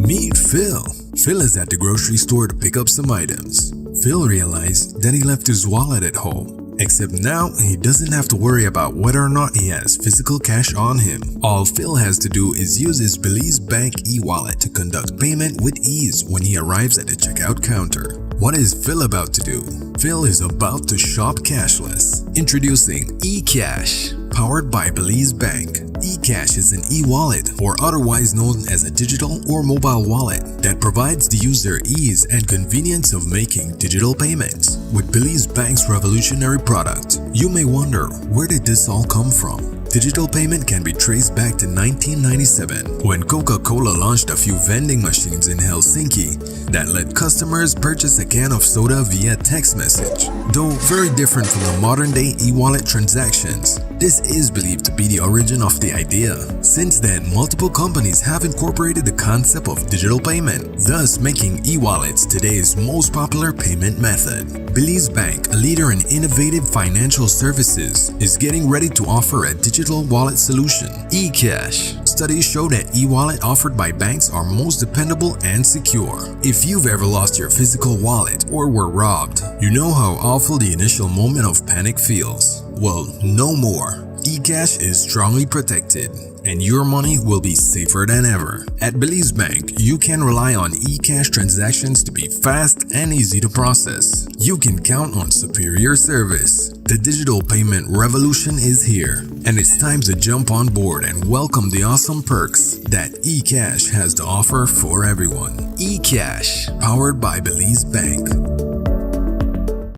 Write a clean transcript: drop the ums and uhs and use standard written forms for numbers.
Meet Phil. Phil is at the grocery store to pick up some items. Phil realized that he left his wallet at home. Except now, he doesn't have to worry about whether or not he has physical cash on him. All Phil has to do is use his Belize Bank e-wallet to conduct payment with ease when he arrives at the checkout counter. What is Phil about to do? Phil is about to shop cashless. Introducing E-kyash, powered by Belize Bank. E-kyash is an e-wallet, or otherwise known as a digital or mobile wallet, that provides the user ease and convenience of making digital payments. With Belize Bank's revolutionary product, you may wonder, where did this all come from? Digital payment can be traced back to 1997, when Coca-Cola launched a few vending machines in Helsinki that let customers purchase a can of soda via text message. Though very different from the modern-day e-wallet transactions, this is believed to be the origin of the idea. Since then, multiple companies have incorporated the concept of digital payment, thus making e-wallets today's most popular payment method. Belize Bank, a leader in innovative financial services, is getting ready to offer a digital wallet solution, E-kyash. Studies show that e-wallet offered by banks are most dependable and secure. If you've ever lost your physical wallet or were robbed, you know how awful the initial moment of panic feels. Well, no more. E-kyash is strongly protected, and your money will be safer than ever. At Belize Bank, you can rely on e-kyash transactions to be fast and easy to process. You can count on superior service. The digital payment revolution is here, and it's time to jump on board and welcome the awesome perks that E-kyash has to offer for everyone. E-kyash, powered by Belize Bank.